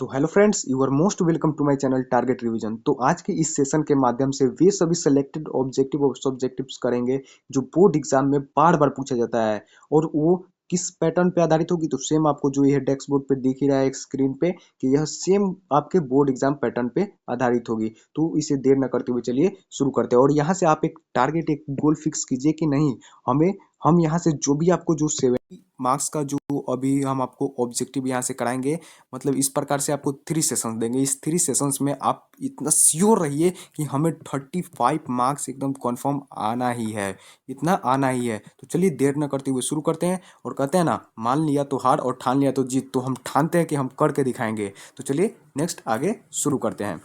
तो hello friends, you are most welcome to my channel target revision. तो आज के इस सेशन के माध्यम से वे सभी सिलेक्टेड ऑब्जेक्टिव और सब्जेक्टिव्स करेंगे जो बोर्ड एग्जाम में बार बार पूछा जाता है। और वो किस पैटर्न पे आधारित होगी, तो सेम आपको जो ये डेस्क बोर्ड पे दिख ही रहा है एक स्क्रीन पे कि यह सेम आपके बोर्ड एग्जाम पैटर्न पे आधारित होगी। तो इसे देर न करते हुए चलिए शुरू करते हैं। और यहाँ से आप एक टारगेट, एक गोल फिक्स कीजिए कि नहीं, हम यहाँ से जो भी आपको जो 70 मार्क्स का जो अभी हम आपको ऑब्जेक्टिव यहाँ से कराएंगे, मतलब इस प्रकार से आपको 3 सेशंस देंगे। इस 3 सेशंस में आप इतना श्योर रहिए कि हमें 35 मार्क्स एकदम कंफर्म आना ही है, इतना आना ही है। तो चलिए देर न करते हुए शुरू करते हैं। और कहते हैं ना, मान लिया तो हार और ठान लिया तो जीत। तो हम ठानते हैं कि हम करके दिखाएंगे। तो चलिए नेक्स्ट आगे शुरू करते हैं।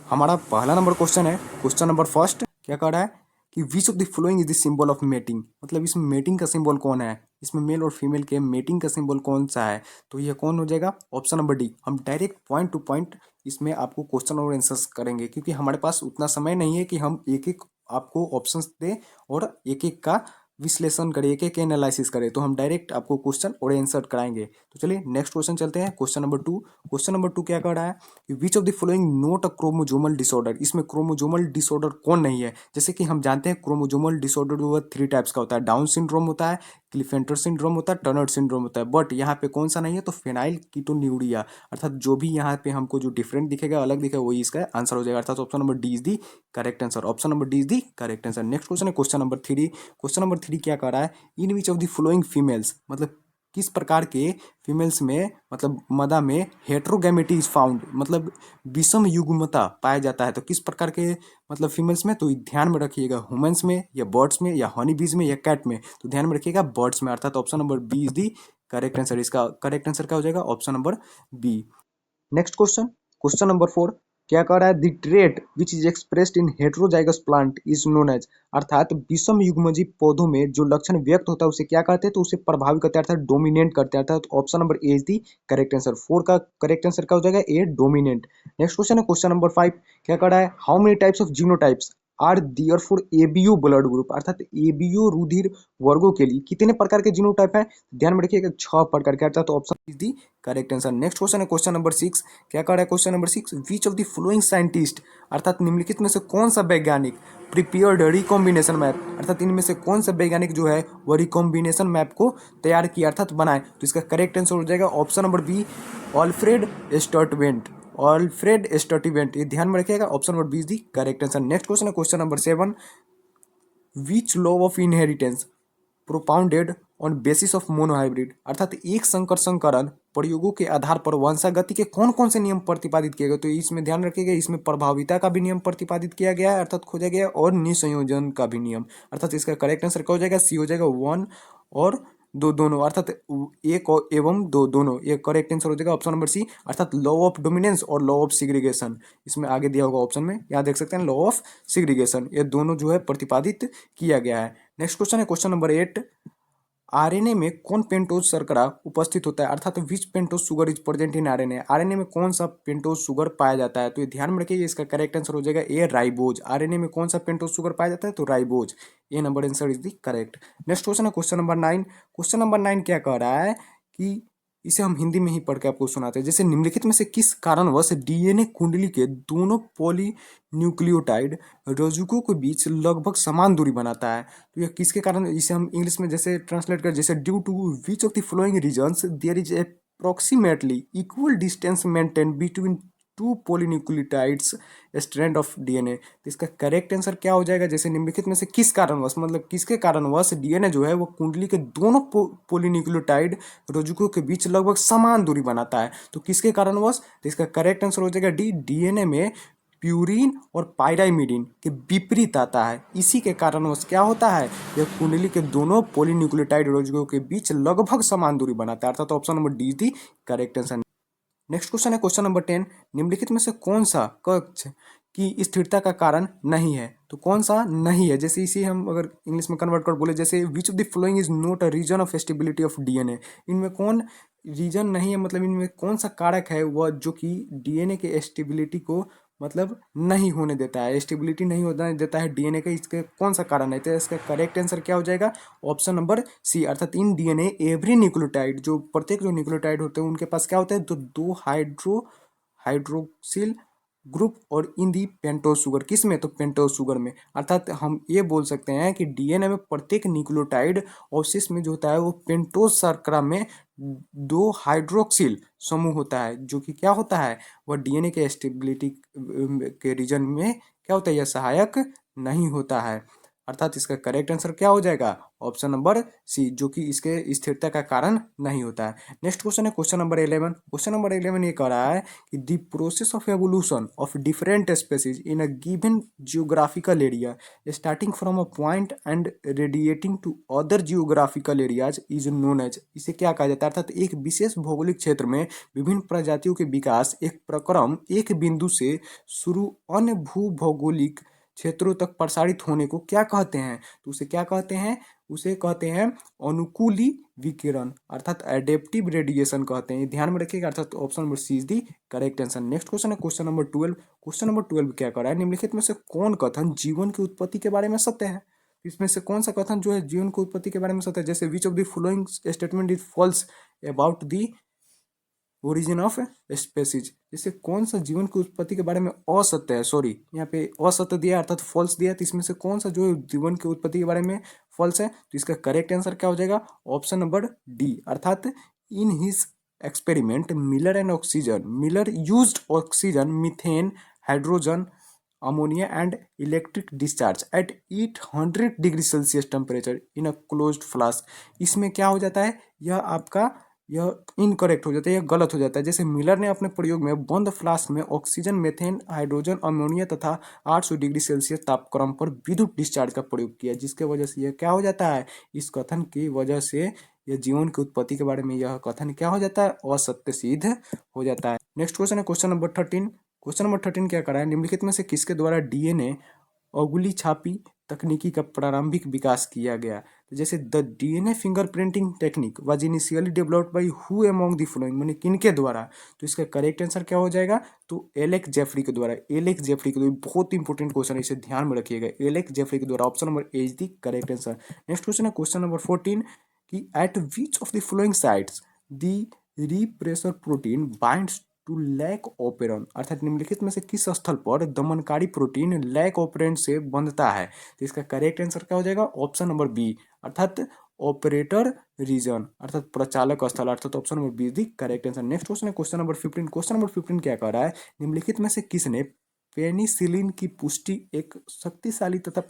हमारा पहला नंबर क्वेश्चन है, क्वेश्चन नंबर फर्स्ट क्या कह रहा है कि which of the following is the symbol of mating. मतलब इसमें मेटिंग का सिंबल कौन है, इसमें मेल और फीमेल के मेटिंग का सिंबल कौन सा है। तो ये कौन हो जाएगा, ऑप्शन नंबर डी। हम डायरेक्ट पॉइंट टू पॉइंट इसमें आपको क्वेश्चन और आंसर्स करेंगे, क्योंकि हमारे पास उतना समय नहीं है कि हम एक एक आपको ऑप्शंस दें और एक एक का विश्लेषण करें, एक एक एनालिसिस करें। तो हम डायरेक्ट आपको क्वेश्चन और आंसर कराएंगे। तो चलिए नेक्स्ट क्वेश्चन चलते हैं, question number two. Question number two क्या कर रहा है कि which of the following note a chromosomal disorder. इसमें क्रोमोजोमल डिसऑर्डर कौन नहीं है। जैसे कि हम जानते हैं क्रोमोजोमल डिसऑर्डर जो है 3 टाइप्स का होता है, डाउन सिंड्रोम होता है, क्लिफेंटर सिंड्रोम होता है, टर्नर सिंड्रोम होता है। बट यहाँ पे कौन सा नहीं है, तो फेनाइल कीटोन्यूरिया, अर्थात जो भी यहाँ पे हमको जो डिफरेंट दिखेगा, अलग दिखेगा, वही इसका आंसर हो जाएगा। अर्थात option number D is the correct answer. Option number D is the correct answer. Next question है question number three. Question number three क्या कर रहा है, in which of the following females, मतलब किस प्रकार के फीमेल्स में, मतलब मदा में हेट्रोगैमेटी इज फाउंड, मतलब विषम युग्मता पाया जाता है। तो किस प्रकार के मतलब फीमेल्स में, तो ध्यान में रखिएगा, ह्यूमंस में या बर्ड्स में या हनी बीज में या कैट में। तो ध्यान में रखिएगा बर्ड्स में, अर्थात option number B is the correct answer. इसका करेक्ट आंसर क्या हो जाएगा, option number B. Next question, question number four क्या कह रहा है, the trait which is expressed in heterozygous plant is known as, अर्थात विषम युग्मजी पौधों में जो लक्षण व्यक्त होता है उसे क्या कहते हैं, तो उसे प्रभावित करते हैं, अर्थात डोमिनेट करते हैं। अर्थात option number A is the correct answer. Four का करेक्ट आंसर क्या हो जाएगा, ए डोमिनेंट। नेक्स्ट क्वेश्चन है क्वेश्चन नंबर फाइव क्या कह रहा है, how many types of genotypes are there for ABO blood group, अर्थात एबीओ रुधिर वर्गों के लिए कितने प्रकार के जीनोटाइप है। ध्यान में रखिएगा 6 प्रकार के, अर्थात option is the correct answer. Next question है क्वेश्चन नंबर सिक्स क्या कह रहा है, question number six which of the following scientist, अर्थात निम्नलिखित में से कौन सा वैज्ञानिक प्रिपेयर्ड रिकॉम्बिनेशन मैप, अर्थात इनमें से कौन सा वैज्ञानिक जो है वह रिकॉम्बिनेशन मैप को तैयार किया, अर्थात बनाए। तो इसका करेक्ट आंसर हो जाएगा option number B, Alfred Sturtevant. Alfred Sturtevant, ये ध्यान में रखिएगा, option number B is the correct answer. Next question है question number seven, which law of inheritance propounded on basis of monohybrid, अर्थात एक संकर संकरण प्रयोगों के आधार पर वंशागति के कौन कौन से नियम प्रतिपादित किए गए। तो इसमें ध्यान रखिएगा, इसमें प्रभाविता का भी नियम प्रतिपादित किया गया है, अर्थात खोजा गया है, और निसंयोजन का भी नियम। अर्थात इसका करेक्ट आंसर क्या हो जाएगा, सी हो जाएगा, वन और दो दोनों, अर्थात एक और एवं दो दोनों, ये करेक्ट आंसर हो जाएगा ऑप्शन नंबर सी, अर्थात लॉ ऑफ डोमिनेंस और लॉ ऑफ सिग्रीगेशन। इसमें आगे दिया होगा ऑप्शन में, यहाँ देख सकते हैं लॉ ऑफ सिग्रीगेशन, ये दोनों जो है प्रतिपादित किया गया है। नेक्स्ट क्वेश्चन है क्वेश्चन नंबर एट, आरएनए में कौन पेंटोज शर्करा उपस्थित होता है, अर्थात which pentose sugar is present in RNA. RNA में कौन सा पेंटोज शुगर पाया जाता है। तो ये ध्यान में रखिए, इसका करेक्ट आंसर हो जाएगा ए, राइबोज। आरएनए में कौन सा पेंटोज शुगर पाया जाता है, तो ribose, A number answer is the correct. Next question है question number nine. Question number nine क्या कह रहा है कि इसे हम हिंदी में ही पढ़ के आपको सुनाते हैं, जैसे निम्नलिखित में से किस कारणवश डीएनए कुंडली के दोनों पॉली न्यूक्लियोटाइड रज्जुकों के बीच लगभग समान दूरी बनाता है। तो यह किसके कारण, इसे हम इंग्लिश में जैसे ट्रांसलेट कर, जैसे due to which of the following reasons there is approximately equal distance maintain between two polynucleotides strand of DNA. तो इसका करेक्ट आंसर क्या हो जाएगा, जैसे निम्नलिखित में से किस कारणवश, मतलब किसके कारणवश डीएनए जो है वो कुंडली के दोनों पॉलीन्यूक्लियोटाइड रज्जुकों के बीच लगभग समान दूरी बनाता है। तो किसके कारणवश, तो इसका करेक्ट आंसर हो जाएगा डी, डीएनए में प्यूरिन और पायरामिडिन के विपरीत आता है, इसी के कारणवश क्या होता है, यह कुंडली के दोनों पॉलीन्यूक्लियोटाइड रज्जुकों के बीच लगभग समान दूरी बनाता है, अर्थात option number D is the correct answer. Next question है क्वेश्चन नंबर 10, निम्नलिखित में से कौन सा कक्ष की स्थिरता का कारण नहीं है। तो कौन सा नहीं है, जैसे इसे हम अगर इंग्लिश में कन्वर्ट कर बोले, जैसे which of the following is not a reason of stability of DNA, इनमें कौन रीजन नहीं है, मतलब इनमें कौन सा कारक है वह जो कि डीएनए के स्टेबिलिटी को मतलब नहीं होने देता है, स्टेबिलिटी नहीं होने देता है डीएनए का। इसके कौन सा कारण है? तो इसका करेक्ट आंसर क्या हो जाएगा? ऑप्शन नंबर सी, अर्थात इन डीएनए एवरी न्यूक्लियोटाइड, जो प्रत्येक जो न्यूक्लियोटाइड होते हैं उनके पास क्या होता है? तो दो हाइड्रोक्सिल ग्रुप और इन दी पेंटोज शुगर। किस में? तो पेंटोज शुगर में। अर्थात हम ये बोल सकते हैं कि डीएनए में प्रत्येक न्यूक्लियोटाइड अवशेष में जो होता है वो पेंटोज शर्करा में दो हाइड्रोक्सिल समूह होता है, जो कि क्या होता है? वह डीएनए के स्टेबिलिटी के रीजन में क्या होता है? यह सहायक नहीं होता है। अर्थात इसका करेक्ट आंसर क्या हो जाएगा? ऑप्शन नंबर सी, जो कि इसके स्थिरता का कारण नहीं होता है। नेक्स्ट क्वेश्चन है क्वेश्चन नंबर 11। क्वेश्चन नंबर 11 ये कह रहा है कि the process of evolution of different species in a given geographical area starting from a point and radiating to other geographical areas is known as. इसे क्या कहा जाता है? अर्थात एक विशेष भौगोलिक क्षेत्र में विभिन्न प्रजातियों के विकास एक प्रक्रम एक बिंदु से शुरू अन्य भू भौगोलिक क्षेत्रों तक प्रसारित होने को क्या कहते हैं? तो उसे क्या कहते हैं? उसे कहते हैं अनुकूली विकिरण, अर्थात एडेप्टिव रेडिएशन कहते हैं। ये ध्यान में रखिएगा। अर्थात option number C is the correct answer. Next question है क्वेश्चन नंबर 12। क्वेश्चन नंबर 12 क्या कर रहा है? निम्नलिखित में से कौन कथन जीवन की उत्पत्ति के बारे में सत्य है? इसमें से कौन सा कथन जो है जीवन की उत्पत्ति के बारे में सत्य है? जैसे which of the following statement is false about the origin of species. जैसे कौन सा जीवन की उत्पत्ति के बारे में असत्य है? सॉरी, यहाँ पे असत्य दिया अर्थात फॉल्स दिया, तो इसमें से कौन सा जो जीवन की उत्पत्ति के बारे में फॉल्स है? तो इसका करेक्ट आंसर क्या हो जाएगा? ऑप्शन नंबर डी, अर्थात in his experiment Miller used oxygen, methane, hydrogen, ammonia and electric discharge eight 800 degree Celsius temperature in a closed flask. इसमें क्या हो जाता है? यह इनकरेक्ट हो जाता है, यह गलत हो जाता है। जैसे मिलर ने अपने प्रयोग में बंद फ्लास्क में ऑक्सीजन, मेथेन, हाइड्रोजन, अमोनिया तथा 800 डिग्री सेल्सियस तापक्रम पर विद्युत डिस्चार्ज का प्रयोग किया, जिसके वजह से यह क्या हो जाता है? इस कथन की वजह से यह जीवन की उत्पत्ति के बारे में यह कथन क्या हो जाता है? असत्य सिद्ध हो जाता है। नेक्स्ट क्वेश्चन है क्वेश्चन नंबर 13। क्वेश्चन नंबर 13 क्या करा है? निम्नलिखित में से किसके द्वारा डीएनए अगली छापी तकनीकी का प्रारंभिक विकास किया गया? तो जैसे the DNA fingerprinting technique was initially developed by who among the following, माने किनके द्वारा? तो इसका करेक्ट आंसर क्या हो जाएगा? तो एलेक्स जेफरी के द्वारा। एलेक्स जेफरी के द्वारा, बहुत इंपॉर्टेंट क्वेश्चन है, इसे ध्यान में रखिएगा। एलेक्स जेफरी के द्वारा। Option number A is the correct answer. Next question है क्वेश्चन नंबर 14 कि at which of the following sites the repressor protein binds to lac operon, अर्थात निम्नलिखित में से किस स्थल पर दमनकारी प्रोटीन लैक ऑपरेंट से बंधता है? तो इसका करेक्ट आंसर क्या हो जाएगा? ऑप्शन नंबर बी, अर्थात ऑपरेटर रीजन, अर्थात प्रचालक स्थल, अर्थात option number B is the correct answer. Next question है क्वेश्चन नंबर 15। क्वेश्चन नंबर 15 क्या कह रहा है? निम्नलिखित में से किसने पेनिसिलिन की पुष्टि एक शक्तिशाली तथा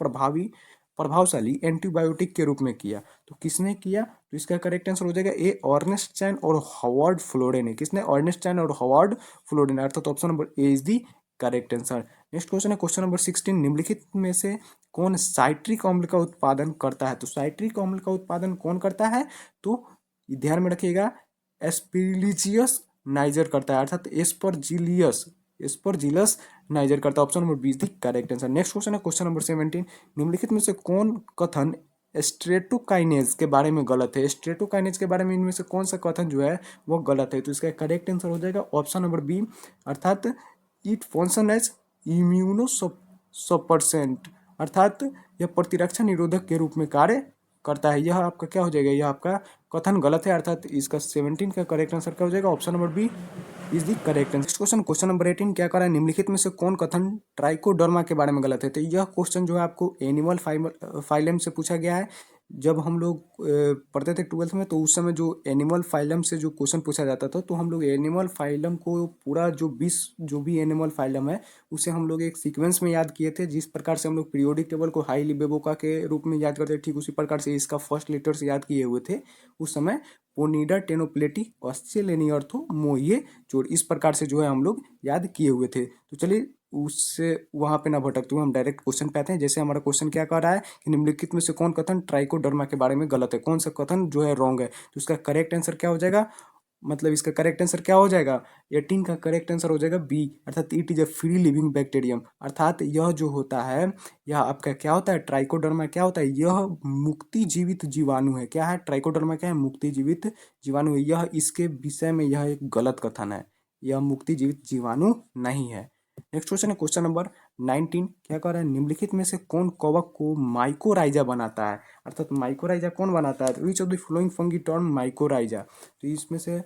प्रभावशाली एंटीबायोटिक के रूप में किया? तो किसने किया? तो इसका करेक्ट आंसर हो जाएगा ए, ऑर्नेस्ट चैन और हॉवर्ड फ्लोरे ने। किसने? ऑर्नेस्ट चैन और हॉवर्ड फ्लोरे ने, अर्थात option number A is the correct answer. Next question है क्वेश्चन नंबर 16। निम्नलिखित में से कौन साइट्रिक अम्ल का उत्पादन करता है? तो साइट्रिक अम्ल का उत्पादन कौन करता है? तो ध्यान में रखिएगा, एस्पेरिलिजियस नाइजर करता है, अर्थात एस्परजिलस नाइजर करता है। Option number B is the correct answer. Next question है क्वेश्चन नंबर 17। निम्नलिखित में से कौन कथन स्ट्रेटोकाइनेज के बारे में गलत है? स्ट्रेटोकाइनेज के बारे में इनमें से कौन सा कथन जो है वो गलत है? तो इसका करेक्ट आंसर हो जाएगा ऑप्शन नंबर बी, अर्थात इट फंक्शन एज इम्यूनो सपर्सेंट, अर्थात यह प्रतिरक्षा निरोधक के रूप में कार्य करता है। यह आपका क्या हो जाएगा? यह आपका कथन गलत है, अर्थात इसका 17 का करेक्ट आंसर क्या हो जाएगा? Option number B is the correct answer. Question question number 18 क्या कर रहा है? निम्नलिखित में से कौन कथन ट्राइकोडर्मा के बारे में गलत है? तो यह क्वेश्चन जो है आपको एनिमल फाइलम से पूछा गया है। जब हम लोग पढ़ते थे 12th में, तो उस समय जो एनिमल फाइलम से जो क्वेश्चन पूछा जाता था, तो हम लोग एनिमल फाइलम को पूरा जो भी एनिमल फाइलम है उसे हम लोग एक सीक्वेंस में याद किए थे। जिस प्रकार से हम लोग पीरियोडिक टेबल को हाई लिबेबोका के रूप में याद करते थे, ठीक उसी प्रकार से इसका फर्स्ट लेटर से याद किए हुए थे उस समय। पोनीडा टेनोप्लेटी ऑस्ट्रेलेनियर्थो मोहिए चोर, इस प्रकार से जो है हम लोग याद किए हुए थे। तो चलिए उससे वहां पे ना भटकते हुए हम डायरेक्ट क्वेश्चन पे आते हैं। जैसे हमारा क्वेश्चन क्या कह रहा है कि निम्नलिखित में से कौन कथन ट्राइकोडर्मा के बारे में गलत है? कौन सा कथन जो है रॉन्ग है? तो इसका करेक्ट आंसर क्या हो जाएगा? मतलब इसका करेक्ट आंसर क्या हो जाएगा? 18 का करेक्ट आंसर हो जाएगा बी, अर्थात it is a free living bacterium, अर्थात यह जो होता है, यह आपका क्या होता है? ट्राइकोडर्मा क्या होता है? यह मुक्ति जीवित जीवाणु है। क्या है? ट्राइकोडर्मा क्या है? मुक्ति जीवित जीवाणु है। यह इसके विषय में यह एक गलत कथन है, यह मुक्ति जीवित जीवाणु नहीं है। नेक्स्ट क्वेश्चन है क्वेश्चन नंबर 19। क्या कह रहा है, निम्नलिखित में से कौन कवक को माइकोराइजा बनाता है, अर्थात माइकोराइजा कौन बनाता है, which of the flowing fungi term mycorrhiza, तो इसमें से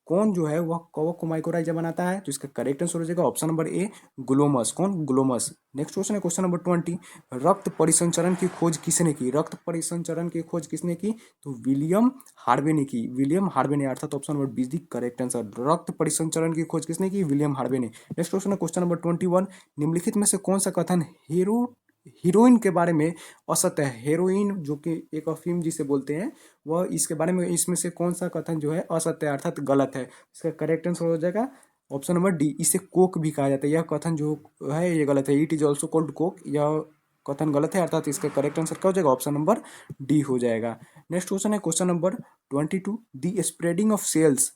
कौन जो है वह कवक को माइकोराइजा बनाता है, तो इसका करेक्ट आंसर हो जाएगा ऑप्शन नंबर ए, ग्लोमस। कौन, ग्लोमस। नेक्स्ट क्वेश्चन है क्वेश्चन नंबर 20। रक्त परिसंचरण की खोज किसने की, रक्त परिसंचरण की खोज किसने की, तो विलियम हार्वे ने की, विलियम हार्वे ने, अर्थात option number B is the correct answer. रक्त परिसंचरण की खोज किसने की, विलियम हार्वे ने। नेक्स्ट क्वेश्चन है क्वेश्चन नंबर 21। निम्नलिखित में से कौन सा कथन हीरोइन के बारे में असत्य है, हेरोइन जो कि एक अफीम जिसे बोलते हैं, वह इसके बारे में, इसमें से कौन सा कथन जो है असत्य है अर्थात गलत है, इसका करेक्ट आंसर हो जाएगा ऑप्शन नंबर डी, इसे कोक भी कहा जाता है, यह कथन जो है ये गलत है, it is also called Coke, यह कथन गलत है, अर्थात इसका करेक्ट आंसर क्या हो जाएगा, ऑप्शन नंबर डी हो जाएगा। नेक्स्ट क्वेश्चन है question number 22। The spreading of cells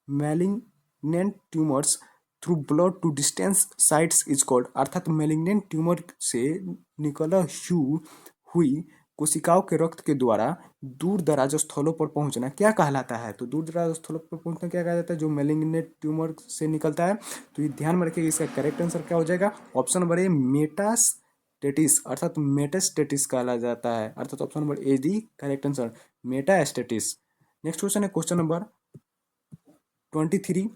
malignant tumours through blood to distance sites is called, अर्थात मैलिग्नेंट ट्यूमर से निकला हुई कोशिकाओं के रक्त के द्वारा दूर दराज स्थलों पर पहुंचना क्या कहलाता है, तो दूर दराज स्थलों पर पहुंचना क्या कहा जाता है, जो मैलिग्नेंट ट्यूमर से निकलता है, तो ये ध्यान में रखिएगा, इसका करेक्ट आंसर क्या हो जाएगा, ऑप्शन नंबर ए, मेटास्टेटिस, अर्थात मेटास्टेटिस कहा जाता है, अर्थात option number A the correct answer, metastasis. Next question है क्वेश्चन नंबर 23।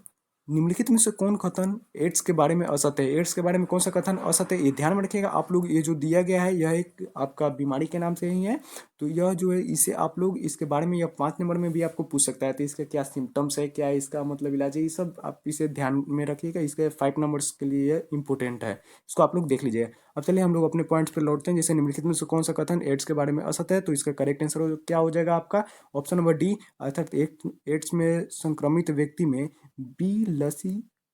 निम्नलिखित में से कौन कथन एड्स के बारे में असत्य है, एड्स के बारे में कौन सा कथन असत्य है, ये ध्यान में रखिएगा आप लोग, ये जो दिया गया है यह एक आपका बीमारी के नाम से ही है, तो यह जो है इसे आप लोग इसके बारे में, यह 5 नंबर में भी आपको पूछ सकता है, तो इसका क्या सिम्टम्स है, क्या इसका मतलब इलाज है, ये सब आप इसे ध्यान में रखिएगा, इसके 5 नंबर्स के लिए यह इंपॉर्टेंट है, इसको आप लोग देख लीजिए। अब चलिए हम लोग अपने पॉइंट्स पर लौटते हैं, जैसे निम्नलिखित में से कौन सा कथन एड्स के बारे में असत्य है, तो इसका करेक्ट आंसर क्या हो जाएगा आपका, ऑप्शन नंबर डी, अर्थात एड्स में संक्रमित व्यक्ति में बी लसी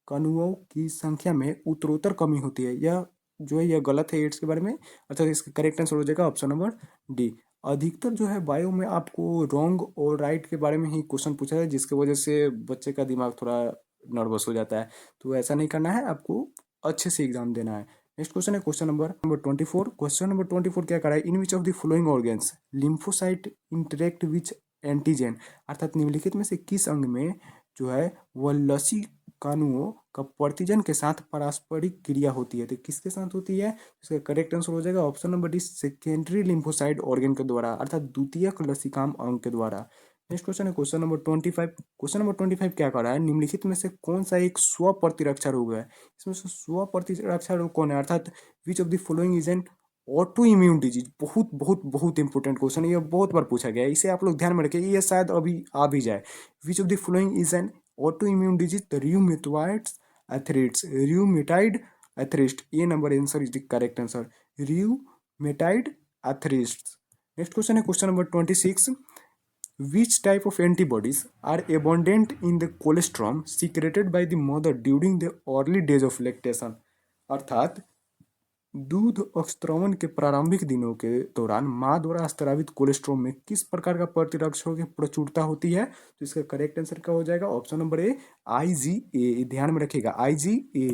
कणुओं की संख्या में उत्तरोत्तर कमी होती है, यह जो है यह गलत है एड्स के बारे में, अर्थात इसका करेक्ट आंसर हो जाएगा ऑप्शन नंबर डी। अधिकतर जो है बायो में आपको रॉन्ग और राइट के बारे में ही क्वेश्चन पूछा है, जिसकी वजह से बच्चे का दिमाग थोड़ा नर्वस हो जाता है, तो ऐसा नहीं करना है, आपको अच्छे से एग्जाम देना है। नेक्स्ट क्वेश्चन है क्वेश्चन नंबर 24। क्वेश्चन नंबर 24 क्या कर रहा है, in which of the following organs lymphocyte interact which antigen, अर्थात निम्नलिखित में से किस अंग में जो है वह लसी कणुओं का प्रतिजन के साथ पारस्परिक क्रिया होती है, तो किसके साथ होती है, इसका करेक्ट आंसर हो जाएगा option number D, secondary lymphocyte organ के द्वारा, अर्थात द्वितीयक लसीकाम अंग के द्वारा। नेक्स्ट क्वेश्चन है क्वेश्चन नंबर 25। क्वेश्चन नंबर 25 क्या कर रहा है, निम्नलिखित में से कौन सा एक स्व प्रतिरक्षा रोग है, इसमें से स्व प्रतिरक्षा रोग कौन है, अर्थात which of the following is an auto immune disease, बहुत बहुत बहुत इंपॉर्टेंट क्वेश्चन है, ये बहुत बार पूछा गया है, इसे आप लोग ध्यान में रखिए, ये शायद अभी आ भी जाए। विच of the following is an auto immune disease, the rheumatoid arthritis, rheumatoid arthritis, ये number answer is the correct answer, rheumatoid arthritis। Next question है question number 26। which type of antibodies are abundant in the colostrum secreted by the mother during the early days of lactation, अर्थात दूध स्त्रवण के प्रारंभिक दिनों के दौरान माँ द्वारा स्त्रावित कोलेस्ट्रॉल में किस प्रकार का प्रतिरक्षकों की प्रचुरता होती है, तो इसका करेक्ट आंसर क्या हो जाएगा, ऑप्शन नंबर ए, IgA, ध्यान में रखिएगा IgA।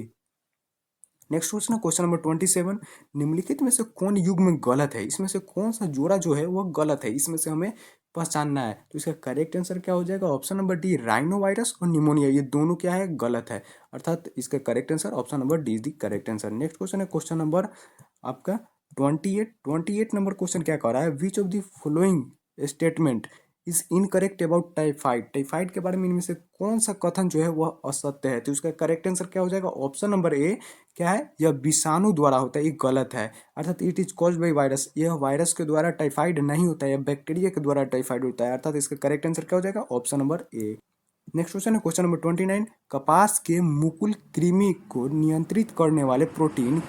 नेक्स्ट क्वेश्चन है क्वेश्चन नंबर 27। निम्नलिखित में से कौन युग्म गलत है, इसमें से कौन सा जोड़ा जो है वह गलत है, इसमें से हमें पहचानना है, तो इसका करेक्ट आंसर क्या हो जाएगा, option number D, rhino virus और निमोनिया, ये दोनों क्या है, गलत है, अर्थात इसका correct answer option number D is the correct answer. Next question है क्वेश्चन नंबर आपका 28 नंबर क्वेश्चन क्या कह रहा है, which of the following statement is incorrect about typhoid, typhoid के बारे में इनमें से कौन सा कथन जो है वह असत्य है, तो इसका करेक्ट आंसर क्या हो जाएगा, ऑप्शन नंबर ए, क्या है, यह विषाणु द्वारा होता है, ये गलत है, अर्थात it is caused by virus, यह वायरस के द्वारा टाइफाइड नहीं होता है, यह बैक्टीरिया के द्वारा टाइफाइड होता है, अर्थात इसका करेक्ट आंसर क्या हो जाएगा, ऑप्शन नंबर ए। नेक्स्ट क्वेश्चन है क्वेश्चन नंबर 29। कपास के मुकुल कृमि को नियंत्रित करने वाले प्रोटीन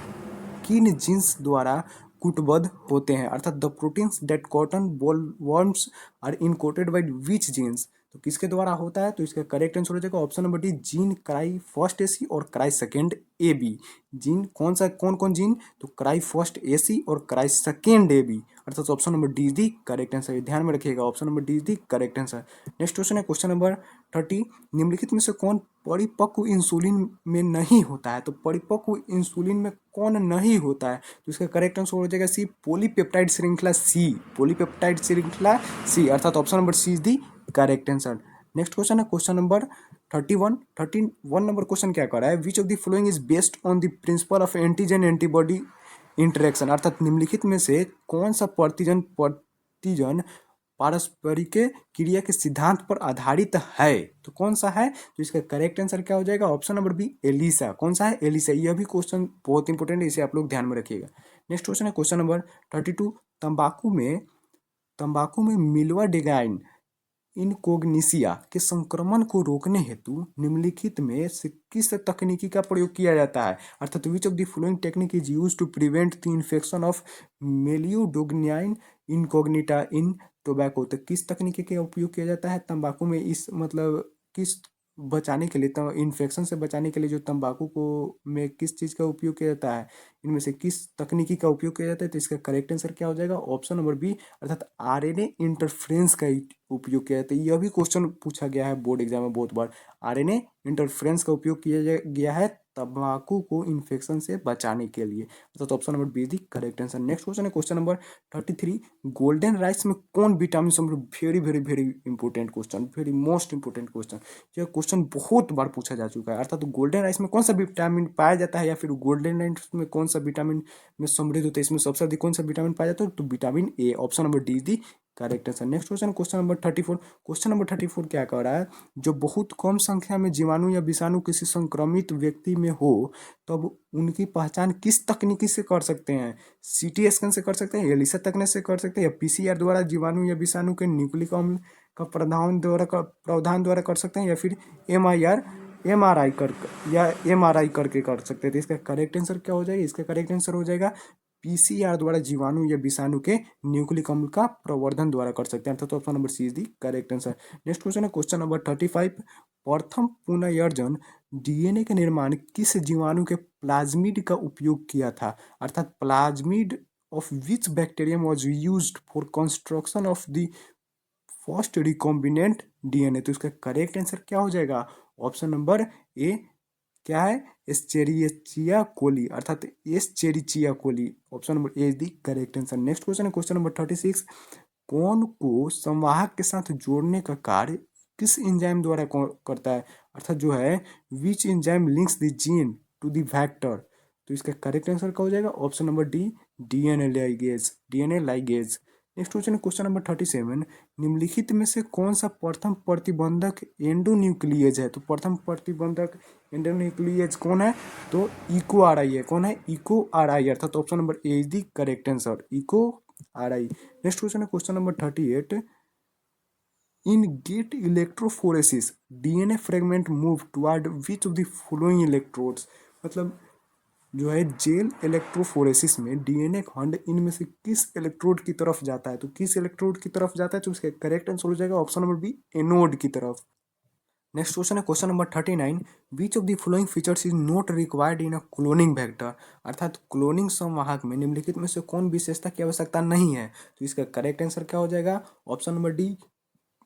किन जीन्स द्वारा कूटबद्ध होते हैं, अर्थात the proteins that cotton bollworms are encoded by which genes, तो किसके द्वारा होता है, तो इसका करेक्ट आंसर हो जाएगा option number D, gene cry first AC और cry second A B. Gene कौन सा, कौन कौन जीन, तो क्राई फर्स्ट एसी और क्राई सेकेंड ए बी, अर्थात option number D is the correct answer, ध्यान में रखिएगा, option number D is the correct answer. Next question है क्वेश्चन नंबर 30। निम्नलिखित में से कौन परिपक्व इंसुलिन में नहीं होता है, तो परिपक्व इंसुलिन में कौन नहीं होता है, तो इसका करेक्ट आंसर हो जाएगा सी, पॉलीपेप्टाइड श्रृंखला सी, पॉलीपेप्टाइड श्रृंखला सी, अर्थात option number C is the correct answer. Next question है क्वेश्चन नंबर 31 नंबर क्वेश्चन क्या कर रहा है, which of the following is based on the principle of antigen antibody interaction, अर्थात निम्नलिखित में से कौन सा प्रतिजन प्रतिजन पारस्परिक क्रिया के सिद्धांत पर आधारित है, तो कौन सा है, तो इसका करेक्ट आंसर क्या हो जाएगा, ऑप्शन नंबर बी एलिसा। कौन सा है, एलिसा। यह भी क्वेश्चन बहुत इंपॉर्टेंट है, इसे आप लोग ध्यान में रखिएगा। नेक्स्ट क्वेश्चन है क्वेश्चन नंबर 32, तंबाकू में मिल्वा डेगाइन इनकोग्निसिया के संक्रमण को रोकने हेतु निम्नलिखित में से किस तकनीकी का प्रयोग किया जाता है, अर्थात which of the following technique is use to prevent the infection of Meloidogyne incognita in tobacco, तो किस तकनीकी का उपयोग किया जाता है तंबाकू में, इस मतलब किस बचाने के लिए, इन्फेक्शन से बचाने के लिए जो तंबाकू को में किस चीज़ का उपयोग किया जाता है, इनमें से किस तकनीकी का उपयोग किया जाता है, तो इसका करेक्ट आंसर क्या हो जाएगा, ऑप्शन नंबर बी, अर्थात आरएनए इंटरफ्रेंस का उपयोग किया जाता है। यह भी क्वेश्चन पूछा गया है बोर्ड एग्जाम में बहुत बार, आरएनए इंटरफ्रेंस का उपयोग किया गया है तंबाकू को इन्फेक्शन से बचाने के लिए, तो option number be the correct answer. Next question है क्वेश्चन नंबर 33, गोल्डन राइस में कौन विटामिन समृद्ध, very very very important question, very most important question, यह क्वेश्चन बहुत बार पूछा जा चुका है, अर्थात गोल्डन राइस में कौन सा विटामिन पाया जाता है, या फिर गोल्डन राइस में कौन सा विटामिन में समृद्ध होता है, इसमें सबसे अधिक कौन सा विटामिन पाया जाता है, तो vitamin A, option number D is the correct answer. Next question question number 34, question number 34 क्या कह रहा है, जो बहुत कम संख्या में जीवाणु या विषाणु किसी संक्रमित व्यक्ति में हो तब उनकी पहचान किस तकनीकी से कर सकते हैं, सीटी स्कैन से कर सकते हैं, एलिसा तकनीक से कर सकते हैं, या पीसीआर द्वारा जीवाणु या विषाणु के न्यूक्लिक अम्ल का प्रावधान द्वारा कर सकते हैं, या फिर एमआरआई करके कर सकते हैं, तो इसका करेक्ट आंसर क्या हो जाएगा, इसका करेक्ट आंसर हो जाएगा पीसीआर द्वारा जीवाणु या विषाणु के न्यूक्लिक अम्ल का प्रवर्धन द्वारा कर सकते हैं, तो option number C is the correct answer. Next question है क्वेश्चन नंबर 35, प्रथम पुनर्जन डीएनए के निर्माण किस जीवाणु के प्लाज्मिड का उपयोग किया था, अर्थात plasmid of which bacterium was used for construction of the first recombinant DNA, तो इसका करेक्ट आंसर क्या हो जाएगा, ऑप्शन नंबर ए क्या है, एस्चेरिचिया कोली, अर्थात Escherichia coli, option number A is the correct answer. Next question है क्वेश्चन नंबर 36, कौन को संवाहक के साथ जोड़ने का कार्य किस एंजाइम द्वारा करता है, अर्थात जो है which enzyme links the gene to the vector, तो इसका करेक्ट आंसर क्या हो जाएगा, option number D DNA ligase. Next question है क्वेश्चन नंबर 37, निम्नलिखित में से कौन सा प्रथम प्रतिबंधक एंडोन्यूक्लियेज है, तो प्रथम प्रतिबंधक एंडोन्यूक्लियेज कौन है, तो इको आर आई है, कौन है, इको आर आई, अर्थात option number A is the correct answer, EcoRI. Next question है क्वेश्चन नंबर 38, इन गेट electrophoresis DNA fragment move toward which of the following electrodes, मतलब जो है जेल इलेक्ट्रोफोरेसिस में डीएनए खंड इनमें से किस इलेक्ट्रोड की तरफ जाता है, तो किस इलेक्ट्रोड की तरफ जाता है, तो उसका करेक्ट आंसर हो जाएगा ऑप्शन नंबर बी एनोड की तरफ। नेक्स्ट क्वेश्चन है question number 39, which of the following features is not required in a cloning vector, अर्थात क्लोनिंग संवाहक में निम्नलिखित में से कौन विशेषता की आवश्यकता नहीं है, तो इसका करेक्ट आंसर क्या हो जाएगा, option number D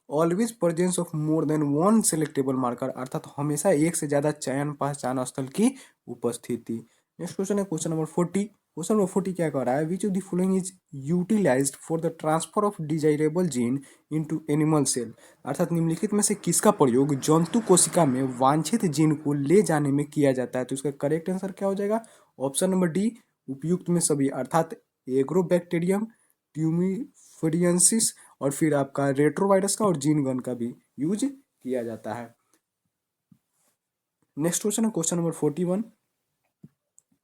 always presence of more than one selectable marker, अर्थात हमेशा एक से ज्यादा चयन पहचान स्थल की उपस्थिति। नेक्स्ट क्वेश्चन है क्वेश्चन नंबर 40, क्वेश्चन नंबर 40 क्या कर रहा है, which of the following is utilised for the transfer of desirable gene into animal cell, अर्थात निम्नलिखित में से किसका प्रयोग जंतु कोशिका में वांछित जीन को ले जाने में किया जाता है, तो इसका करेक्ट आंसर क्या हो जाएगा, ऑप्शन नंबर डी उपयुक्त में सभी, अर्थात एग्रोबैक्टीरियम, ट्यूमिफिडियंसिस और फिर आपका रेट्रोवायरस का और जीन गन का भी यूज किया जाता है। नेक्स्ट क्वेश्चन है question number 41,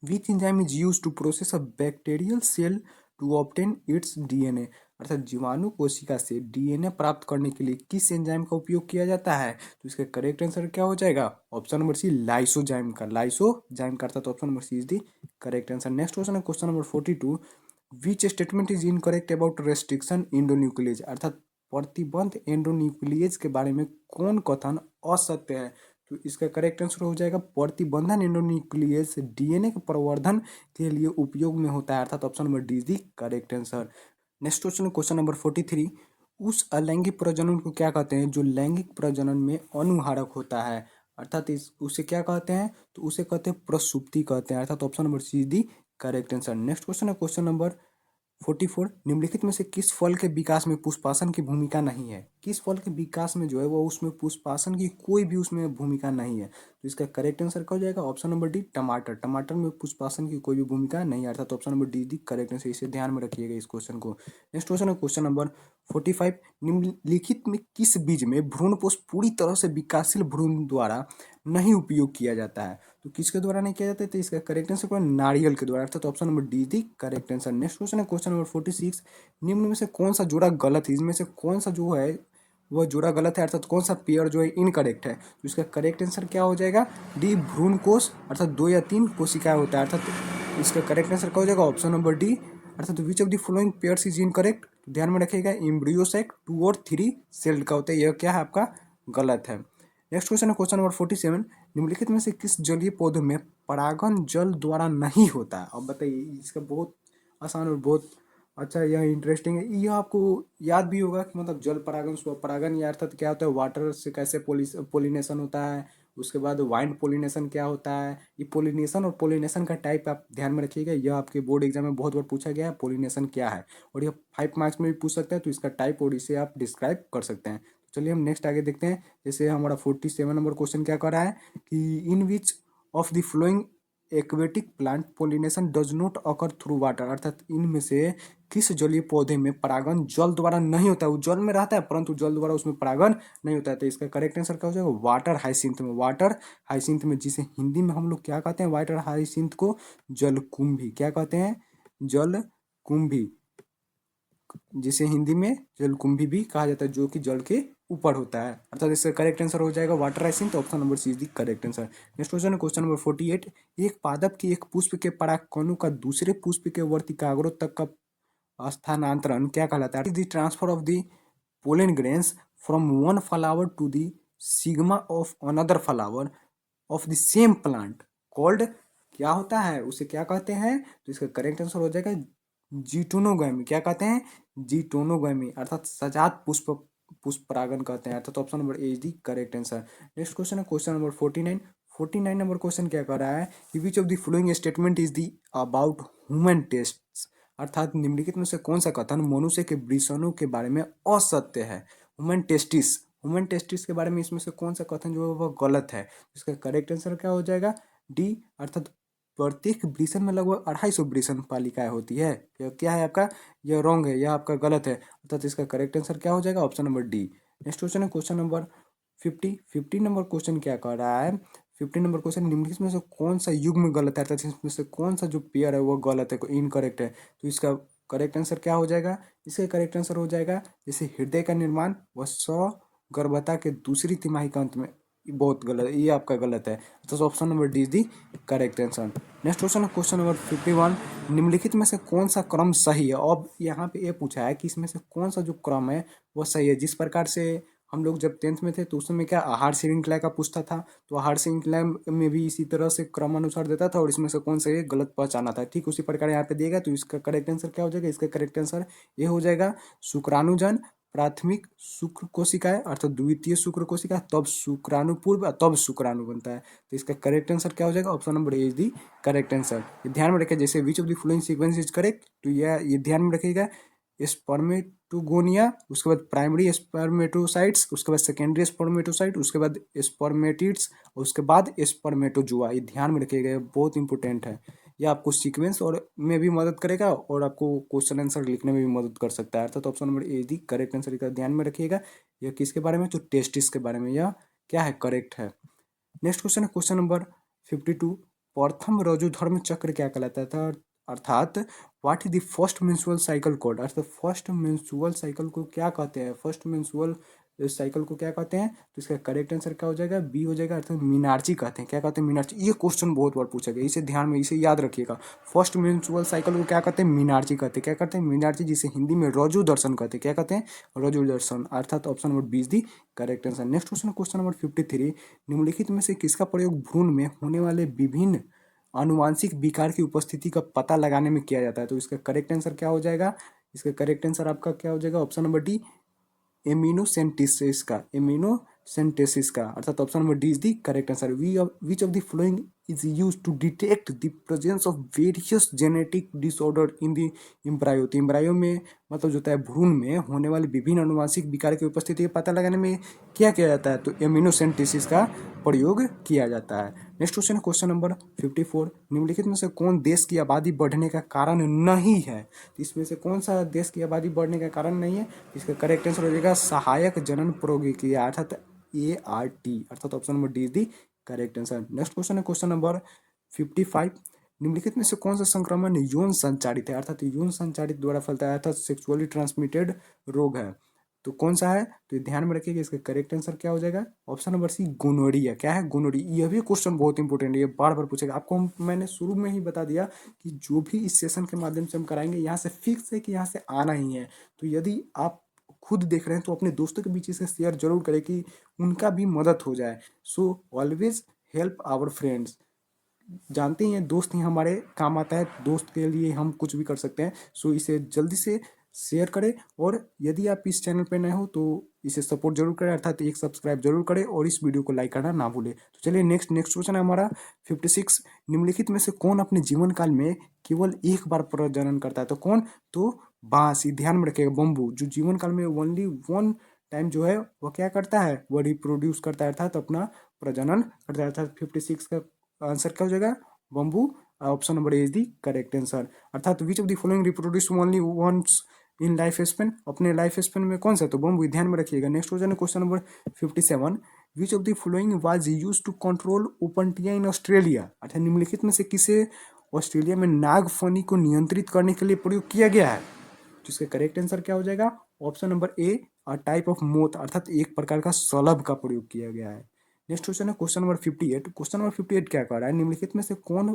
which enzyme is use to process a bacterial cell to obtain its DNA, अर्थात जीवाणु कोशिका से डीएनए प्राप्त करने के लिए किस एंजाइम का उपयोग किया जाता है, तो इसका करेक्ट आंसर क्या हो जाएगा, ऑप्शन नंबर सी लाइसोजाइम का अर्थात option number C is the correct answer. Next question है question number 42, which statement is incorrect about restriction endonuclease, अर्थात प्रतिबंध एंडोन्यूक्लियेज के बारे में कौन कथन असत्य है, तो इसका करेक्ट आंसर हो जाएगा प्रतिबंधन एंडोन्यूक्लियेज डीएनए के प्रवर्धन के लिए उपयोग में होता है, अर्थात option number D is the correct answer. Next question question number 43, उस अलैंगिक प्रजनन को क्या कहते हैं जो लैंगिक प्रजनन में अनुहारक होता है, अर्थात इस उसे क्या कहते हैं, तो उसे कहते हैं प्रसुप्ति कहते हैं, अर्थात option number C is the correct answer. Next question है क्वेश्चन नंबर 44 निम्नलिखित में से किस फल के विकास में पुष्पासन की भूमिका नहीं है? किस फल के विकास में जो है वो उसमें पुष्पासन की कोई भी उसमें भूमिका नहीं है, तो इसका करेक्ट आंसर क्या हो जाएगा? ऑप्शन नंबर डी टमाटर। टमाटर में पुष्पासन की कोई भी भूमिका नहीं है, अर्थात option number D the correct answer. इसे ध्यान में रखिएगा इस क्वेश्चन को। नेक्स्ट क्वेश्चन है क्वेश्चन नंबर 45। निम्नलिखित में किस बीज में भ्रूणपोष पूरी तरह से विकासशील भ्रूण द्वारा नहीं उपयोग किया जाता है? तो किसके द्वारा नहीं किया जाता है? तो इसका करेक्ट आंसर क्या है? नारियल के द्वारा, अर्थात option number D the correct answer. Next question है क्वेश्चन नंबर 46। निम्न में से कौन सा जोड़ा गलत है? इसमें से कौन सा जो है वह जोड़ा गलत है, अर्थात कौन सा पेयर जो है इनकरेक्ट है? तो इसका करेक्ट आंसर क्या हो जाएगा? डी भ्रूण कोष, अर्थात 2 या 3 कोशिकाएं होता है, अर्थात इसका करेक्ट आंसर क्या हो जाएगा? ऑप्शन नंबर डी, अर्थात which of the following pairs is incorrect? ध्यान में रखिएगा, एम्ब्रियो सेक 2 और 3 सेल्ड का होता है, यह क्या है आपका? गलत है। नेक्स्ट क्वेश्चन है क्वेश्चन नंबर 47। निम्नलिखित में से किस जलीय पौधे में परागण जल द्वारा नहीं होता है? अब बताइए, इसका बहुत आसान और बहुत अच्छा, यह इंटरेस्टिंग है। यह आपको याद भी होगा कि मतलब जल परागण स्व परागण, या अर्थात क्या होता है, वाटर से कैसे पोलिनेशन होता है, उसके बाद वाइंड पोलिनेशन क्या होता है। ये पोलिनेशन और पोलिनेशन का टाइप आप ध्यान में रखिएगा, यह आपके बोर्ड एग्जाम में बहुत बार पूछा गया है, पोलिनेशन क्या है, और यह 5 मार्क्स में भी पूछ सकता है, तो इसका टाइप और इसे आप डिस्क्राइब कर सकते हैं। चलिए हम नेक्स्ट आगे देखते हैं। जैसे हमारा 47 नंबर क्वेश्चन क्या कर रहा है कि in which of the following aquatic plant pollination does not occur through water, अर्थात इनमें से किस जलीय पौधे में परागण जल द्वारा नहीं होता है? वो जल में रहता है परंतु जल द्वारा उसमें परागण नहीं होता है, तो इसका करेक्ट आंसर क्या हो जाएगा? वाटर हाइसिंथ में। वाटर हाइसिंथ में, जिसे हिंदी में हम लोग क्या कहते हैं? वाटर हाइसिंथ को जलकुंभी क्या कहते हैं? जलकुंभी, जिसे हिंदी में जलकुंभी भी कहा जाता है, जो कि जल के ऊपर होता है, अर्थात इसका करेक्ट आंसर हो जाएगा water hyacinth. Option number C is the correct answer. Next question है क्वेश्चन नंबर 48। एक पादप की एक पुष्प के परागकणों का दूसरे पुष्प के वर्तिकाग्रों तक का स्थानांतरण क्या कहलाता है? The transfer of the pollen grains from one flower to the sigma of another flower of the same plant called क्या होता है? उसे क्या कहते हैं? तो इसका करेक्ट आंसर हो जाएगा जीटोनोगैमी। क्या कहते हैं? जीटोनोगैमी, अर्थात सजात पुष्प पुष्प परागण कहते हैं, अर्थात option number A is the correct answer. Next question है क्वेश्चन नंबर 49। 49 नंबर क्वेश्चन क्या कर रहा है कि which of the following statement is the about human test, अर्थात निम्नलिखित में से कौन सा कथन मनुष्य के वृषणों के बारे में असत्य है? ह्यूमन टेस्टिस, ह्यूमन टेस्टिस के बारे में इसमें से कौन सा कथन जो है वह गलत है? इसका करेक्ट आंसर क्या हो जाएगा? डी, अर्थात प्रत्येक वृषण में लगभग 250 वृषण पालिकाएं होती है, यह क्या है आपका? यह रॉन्ग है, यह आपका गलत है, अर्थात इसका करेक्ट आंसर क्या हो जाएगा? Option number D. Next question है क्वेश्चन नंबर 50 नंबर क्वेश्चन क्या कर रहा है? 50 नंबर क्वेश्चन, निम्नलिखित में से कौन सा युग्म गलत है, अर्थात इसमें से कौन सा जो पेयर है वो गलत है, इनकरेक्ट है? तो इसका करेक्ट आंसर क्या हो जाएगा? इसका करेक्ट आंसर हो जाएगा जैसे हृदय का निर्माण व गर्भता के दूसरी तिमाही के अंत में, बहुत गलत, ये आपका गलत है, तो option number D is the correct answer. Next question है क्वेश्चन नंबर 51। निम्नलिखित में से कौन सा क्रम सही है? अब यहाँ पे ये पूछा है कि इसमें से कौन सा जो क्रम है वो सही है। जिस प्रकार से हम लोग जब 10th में थे तो उस समय क्या आहार श्रृंखला का पूछता था, तो आहार श्रृंखला में भी इसी तरह से क्रम अनुसार देता था और इसमें से कौन सा ये गलत पहचाना था, ठीक उसी प्रकार यहाँ पे देगा। तो इसका करेक्ट आंसर क्या हो जाएगा? इसका करेक्ट आंसर ये हो जाएगा शुक्राणुजन, प्राथमिक शुक्र कोशिकाएं अर्थात द्वितीय शुक्र कोशिका, तब शुक्राणु पूर्व, तब शुक्राणु बनता है। तो इसका करेक्ट आंसर क्या हो जाएगा? Option number A is the correct answer. ये ध्यान में रखिए, जैसे which of the following sequence is correct, तो ये ध्यान में रखिएगा। स्पर्मेटोगोनिया, उसके बाद प्राइमरी स्पर्मेटोसाइट्स, उसके बाद सेकेंडरी स्पर्मेटोसाइट, उसके बाद स्पर्मेटिड्स, उसके बाद स्पर्मेटोजुआ। ये ध्यान में रखिएगा, ये बहुत इंपॉर्टेंट है। ये आपको सीक्वेंस और में भी मदद करेगा और आपको क्वेश्चन आंसर लिखने में भी मदद कर सकता है, अर्थात option number A the correct answer का ध्यान में रखिएगा। यह किसके बारे में? तो टेस्टिस के बारे में, यह क्या है? करेक्ट है। नेक्स्ट क्वेश्चन है क्वेश्चन नंबर 52। प्रथम रजोधर्म चक्र क्या कहलाता था, अर्थात what is the first menstrual cycle code, अर्थात फर्स्ट मेंस्ट्रुअल साइकिल को क्या कहते हैं? फर्स्ट मेंस्ट्रुअल साइकिल को क्या कहते हैं? तो इसका करेक्ट आंसर क्या हो जाएगा? बी हो जाएगा, अर्थात मीनार्ची कहते हैं। क्या कहते हैं? मीनार्ची। ये क्वेश्चन बहुत बार पूछा गया, इसे ध्यान में, इसे याद रखिएगा। फर्स्ट मेंस्ट्रुअल साइकिल को क्या कहते हैं? मीनार्ची कहते हैं। क्या कहते हैं? मीनार्ची, जिसे हिंदी में रजो दर्शन कहते हैं। क्या कहते हैं? रजो दर्शन, अर्थात option number B is the correct answer. Next question, question number 53। निम्नलिखित में से किसका प्रयोग भ्रूण में होने वाले विभिन्न आनुवांशिक विकार की उपस्थिति का पता लगाने में किया जाता है? तो इसका करेक्ट आंसर क्या हो जाएगा? इसका करेक्ट आंसर आपका क्या हो जाएगा? ऑप्शन नंबर डी, एमिनोसेंटेसिस का, एमिनोसेंटेसिस का, अर्थात option number D is the correct answer. Which of the following is used to detect the presence of various genetic disorder in the embryo। तो embryo में मतलब जो होता है भ्रूण में होने वाले विभिन्न अनुवांशिक विकार की उपस्थिति का पता लगाने में क्या किया जाता है, तो इम्यूनोसेंटेसिस का प्रयोग किया जाता है। नेक्स्ट क्वेश्चन, क्वेश्चन नंबर 54, निम्नलिखित में से कौन देश की आबादी बढ़ने का कारण नहीं है। तो इसमें से कौन सा देश की आबादी बढ़ने का कारण नहीं है, इसका करेक्ट आंसर हो जाएगा सहायक जनन प्रौद्योगिकी अर्थात ART, अर्थात option number D is the correct answer. Next question है क्वेश्चन नंबर 55, निम्नलिखित में से कौन सा संक्रमण यौन संचारित है, अर्थात यौन संचारित द्वारा फैलता है, अर्थात सेक्सुअली ट्रांसमिटेड रोग है। तो कौन सा है, तो ये ध्यान में रखिएगा, इसका करेक्ट आंसर क्या हो जाएगा, ऑप्शन नंबर सी गोनोरिया। क्या है, गोनोरिया। यह भी क्वेश्चन बहुत इंपॉर्टेंट है, ये बार बार पूछेगा आपको। मैंने शुरू में ही बता दिया कि जो भी इस सेशन के माध्यम से हम कराएंगे यहाँ से फिक्स है कि यहाँ से आना ही है। तो यदि आप खुद देख रहे हैं तो अपने दोस्तों के बीच इसे शेयर जरूर करें कि उनका भी मदद हो जाए। So always help our friends. जानते ही हैं दोस्त ही हमारे काम आता है, दोस्त के लिए हम कुछ भी कर सकते हैं। सो इसे जल्दी से शेयर करें, और यदि आप इस चैनल पर नए हो तो इसे सपोर्ट जरूर करें, अर्थात एक सब्सक्राइब जरूर करें और इस वीडियो को लाइक करना ना भूलें। तो चलिए नेक्स्ट क्वेश्चन है हमारा 56, निम्नलिखित में से कौन अपने जीवन काल में केवल एक बार प्रजनन करता है, तो कौन, तो बांस। ये ध्यान में रखिएगा, बम्बू जो जीवन काल में ओनली वन टाइम जो है वह क्या करता है, वह रिप्रोड्यूस करता है, अर्थात अपना प्रजनन करता है। अर्थात 56 का आंसर क्या हो जाएगा, bamboo. Option number A is the correct answer. अर्थात which of the following reproduce only once in life span, अपने लाइफ स्पेन में कौन सा, तो बम्बू। ध्यान में रखिएगा। नेक्स्ट क्वेश्चन है question number 57, which of the following was used to control opuntia in Australia, अर्थात निम्नलिखित में से किसे ऑस्ट्रेलिया में नागफनी को नियंत्रित करने के लिए प्रयोग किया गया है। तो इसका करेक्ट आंसर क्या हो जाएगा, option number A, type of moth, अर्थात एक प्रकार का शलभ का प्रयोग किया गया है। नेक्स्ट क्वेश्चन है क्वेश्चन नंबर 58, क्वेश्चन नंबर 58 क्या कह रहा है, निम्नलिखित में से कौन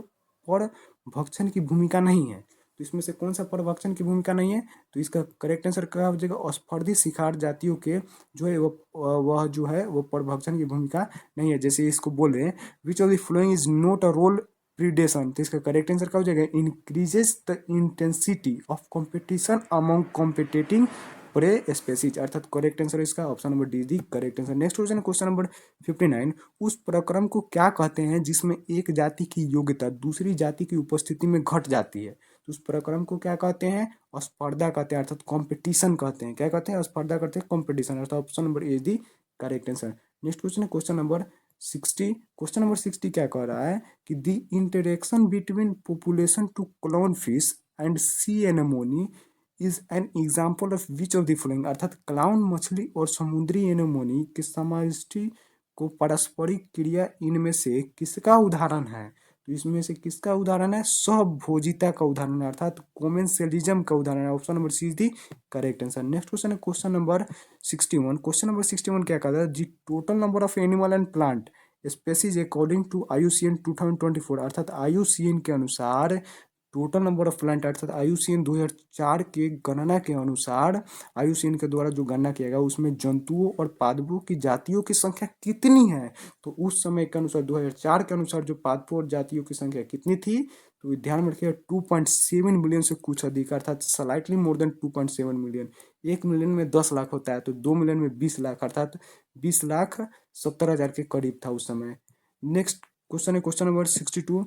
पर भक्षण की भूमिका नहीं है। तो इसमें से कौन सा परभक्षण की भूमिका नहीं है, तो इसका करेक्ट आंसर क्या हो जाएगा, अस्पर्धी शिकार जातियों के जो है वह जो है वो परभक्षण की भूमिका नहीं है। जैसे इसको बोल रहे हैं which of the following is not a role predation, तो इसका करेक्ट आंसर क्या हो जाएगा, increases the intensity of competition among competing prey species, अर्थात करेक्ट आंसर इसका option number D the correct answer. Next question question number 59, उस प्रक्रम को क्या कहते हैं जिसमें एक जाति की योग्यता दूसरी जाति की उपस्थिति में घट जाती है। तो उस प्रक्रम को क्या कहते हैं, स्पर्धा कहते हैं, अर्थात कॉम्पिटिशन कहते हैं। क्या कहते हैं, स्पर्धा कहते हैं, कॉम्पिटिशन, अर्थात option number A the correct answer. Next question है क्वेश्चन नंबर 60, क्वेश्चन नंबर 60 क्या कह रहा है कि the interaction between population two clown fish and sea anemone is an example of which of the following, अर्थात clown मछली और समुद्री एनेमोनी के समष्टि को पारस्परिक क्रिया इनमें से किसका उदाहरण है। तो इसमें से किसका उदाहरण है, सहभोजिता का उदाहरण है, अर्थात कॉमेंसलिज्म का उदाहरण है। Option number C is the correct answer. Next question है क्वेश्चन नंबर 61, क्वेश्चन नंबर 61 क्या कहता है, जी total number of animal and plant species according to IUCN 2024, अर्थात IUCN के अनुसार टोटल नंबर ऑफ प्लांट, अर्थात IUCN 2004 के गणना के अनुसार, IUCN के द्वारा जो गणना किया गया उसमें जंतुओं और पादपों की जातियों की संख्या कितनी है। तो उस समय के अनुसार 2004 के अनुसार जो पादपों और जातियों की संख्या कितनी थी, तो ध्यान में रखिएगा 2.7 मिलियन से कुछ अधिक, अर्थात slightly more than 2.7 million. 1 million में 10 लाख होता है, तो 2 मिलियन में 20 लाख, अर्थात 20,70,000 के करीब था उस समय। नेक्स्ट क्वेश्चन है क्वेश्चन नंबर 62,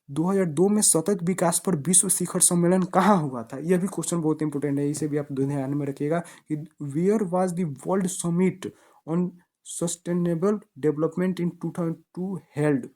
2002 में सतत विकास पर विश्व शिखर सम्मेलन कहाँ हुआ था। यह भी क्वेश्चन बहुत इंपॉर्टेंट है, इसे भी आप ध्यान में रखिएगा कि where was the world summit on sustainable development in 2002 held,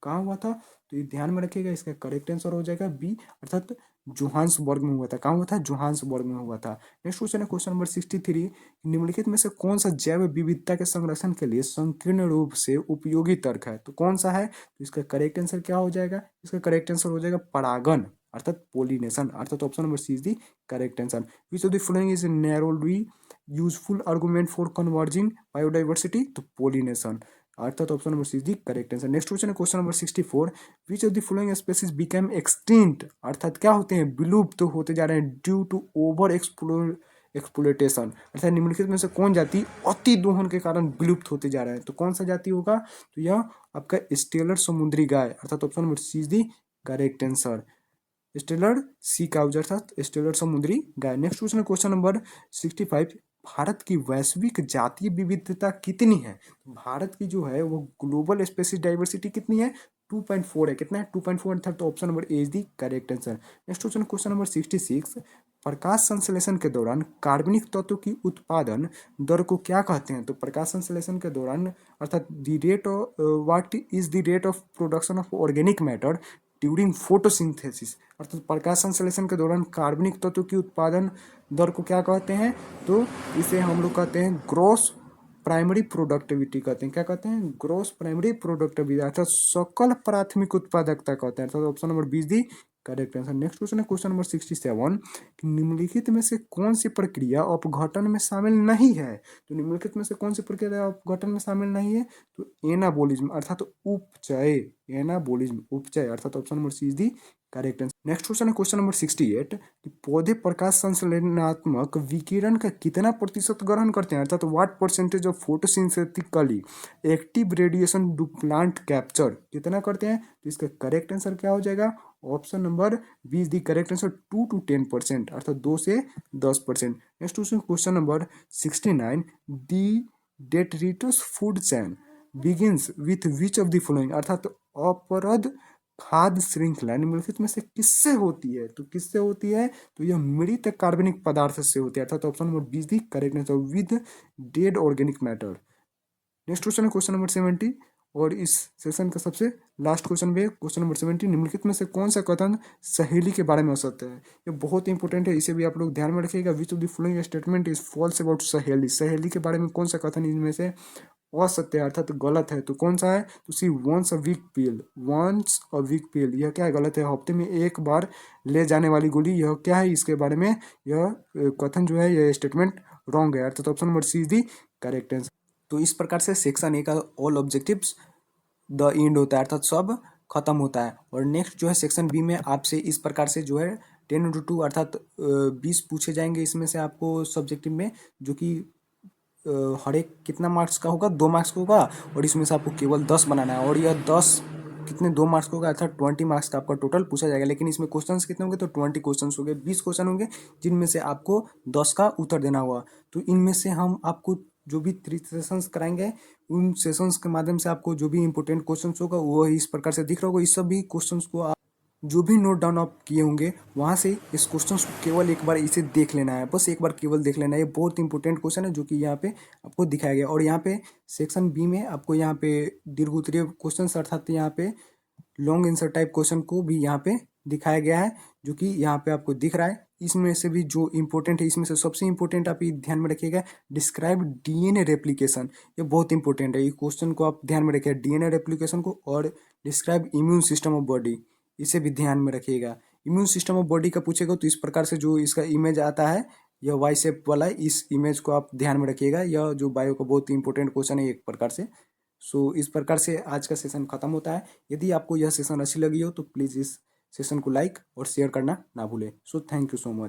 कहाँ हुआ था, तो ये ध्यान में रखिएगा, इसका करेक्ट आंसर हो जाएगा बी, अर्थात जोहान्सबर्ग में हुआ था। कहाँ हुआ था, जोहान्सबर्ग में हुआ था। नेक्स्ट क्वेश्चन है क्वेश्चन नंबर 63, निम्नलिखित में से कौन सा जैव विविधता के संरक्षण के लिए संकीर्ण रूप से उपयोगी तर्क है, तो कौन सा है, तो इसका करेक्ट आंसर क्या हो जाएगा, इसका करेक्ट आंसर हो जाएगा परागण, अर्थात पोलिनेशन, अर्थात option number C is the correct answer. Which of the following is narrowly useful argument for conserving biodiversity, तो पोलिनेशन, अर्थात option number C is the correct answer. Next question है question number 64, which of the following species become extinct, अर्थात क्या होते हैं, विलुप्त तो होते जा रहे हैं ड्यू टू ओवर एक्सप्लोइटेशन, अर्थात निम्नलिखित में से कौन जाति अति दोहन के कारण विलुप्त होते जा रहे हैं, तो कौन सा जाति होगा, तो यह आपका स्टेलर समुद्री गाय, अर्थात option number C is the correct answer. Steller sea cows, अर्थात स्टेलर समुद्री गाय। नेक्स्ट क्वेश्चन है क्वेश्चन नंबर 65, भारत की वैश्विक जातीय विविधता कितनी है? तो भारत की जो है वो ग्लोबल स्पेसीज डाइवर्सिटी कितनी है? 2.4 है। कितना है? 2.4 था, तो option number A is the correct answer. Next question, question number 66। प्रकाश संश्लेषण के दौरान कार्बनिक तत्व की उत्पादन दर को क्या कहते हैं? तो प्रकाश संश्लेषण के दौरान अर्थात the rate of what is the rate of production of organic matter during photosynthesis, अर्थात प्रकाश संश्लेषण के दौरान कार्बनिक तत्व की उत्पादन दर को क्या कहते हैं? तो इसे हम लोग कहते हैं ग्रॉस प्राइमरी प्रोडक्टिविटी कहते हैं। क्या कहते हैं? ग्रॉस प्राइमरी प्रोडक्टिविटी, अर्थात सकल प्राथमिक उत्पादकता कहते हैं। अर्थात option number B is the correct answer. Next question है क्वेश्चन नंबर 67। निम्नलिखित में से कौन सी प्रक्रिया अपघटन में शामिल नहीं है? तो निम्नलिखित में से कौन सी प्रक्रिया अपघटन में शामिल नहीं है? तो एनाबोलिज्म अर्थात उपचय, एनाबोलिज्म उपचय, अर्थात option number C is the correct answer. Next question है क्वेश्चन नंबर 68 कि पौधे प्रकाश संश्लेषणात्मक विकिरण का कितना प्रतिशत ग्रहण करते हैं? अर्थात what percentage of photosynthetically active radiation do plant capture, कितना करते हैं? तो इसका करेक्ट आंसर क्या हो जाएगा? Option number B is the correct answer, 2 to 10%, अर्थात 2 से 10%। Next question, question number 69। The detritus food chain begins with which of the following, अर्थात अपरद खाद्य श्रृंखला निम्नलिखित में से किससे होती है? तो किससे होती है? तो यह मृत कार्बनिक पदार्थ से होती है, अर्थात option number B is the correct answer, with dead organic matter. Next question है क्वेश्चन नंबर 70 और इस सेशन का सबसे लास्ट क्वेश्चन भी है क्वेश्चन नंबर 70। निम्नलिखित में से कौन सा कथन सहेली के बारे में हो सकता है? ये बहुत इंपॉर्टेंट है, इसे भी आप लोग ध्यान में रखिएगा। Which of the following statement is false about सहेली, सहेली के बारे में कौन सा कथन इनमें से असत्य है अर्थात गलत है? तो कौन सा है? तो C once a week pill, once a week pill, यह क्या है? गलत है। हफ्ते में एक बार ले जाने वाली गोली, यह क्या है? इसके बारे में यह कथन जो है, यह स्टेटमेंट रॉन्ग है, अर्थात option number C is the correct answer. तो इस प्रकार से सेक्शन ए का ऑल ऑब्जेक्टिव्स द एंड होता है, अर्थात सब खत्म होता है। और नेक्स्ट जो है सेक्शन बी में आपसे इस प्रकार से जो है 10 into 2 अर्थात 20 पूछे जाएंगे इसमें से आपको सब्जेक्टिव में, जो कि हर एक कितना मार्क्स का होगा? 2 मार्क्स का होगा, और इसमें से आपको केवल 10 बनाना है। और यह 10 कितने 2 मार्क्स का होगा, अर्थात 20 मार्क्स का आपका टोटल पूछा जाएगा। लेकिन इसमें क्वेश्चंस कितने होंगे? तो 20 क्वेश्चंस होंगे, 20 क्वेश्चन होंगे, जिनमें से आपको 10 का उत्तर देना होगा। तो इनमें से हम आपको जो भी 3 सेशंस कराएंगे, उन सेशंस के माध्यम से आपको जो भी इंपॉर्टेंट क्वेश्चंस होगा वो इस प्रकार से दिख रहा होगा। इस सभी क्वेश्चंस को आप जो भी नोट डाउन आप किए होंगे वहाँ से इस क्वेश्चन को केवल एक बार इसे देख लेना है, बस एक बार केवल देख लेना है। ये बहुत इंपॉर्टेंट क्वेश्चन है जो कि यहाँ पे आपको दिखाया गया। और यहाँ पे सेक्शन बी में आपको यहाँ पे दीर्घ उत्तरीय क्वेश्चन अर्थात यहाँ पे लॉन्ग आंसर टाइप क्वेश्चन को भी यहाँ पे दिखाया गया है, जो कि यहाँ पे आपको दिख रहा है। इसमें से भी जो इंपॉर्टेंट है, इसमें से सबसे इंपॉर्टेंट आप ये ध्यान में रखिएगा, डिस्क्राइब डीएनए रेप्लिकेशन, ये बहुत इंपॉर्टेंट है। ये क्वेश्चन को आप ध्यान में रखिएगा, डीएनए रेप्लिकेशन को। और describe immune system of body, इसे भी ध्यान में रखिएगा। इम्यून सिस्टम ऑफ बॉडी का पूछेगा तो इस प्रकार से जो इसका इमेज आता है, यह वाई शेप वाला है, इस इमेज को आप ध्यान में रखिएगा। यह जो बायो का बहुत ही इंपॉर्टेंट क्वेश्चन है एक प्रकार से। सो इस प्रकार से आज का सेशन खत्म होता है। यदि आपको यह सेशन अच्छी लगी हो तो प्लीज़ इस सेशन को लाइक और शेयर करना ना भूलें। So thank you so much.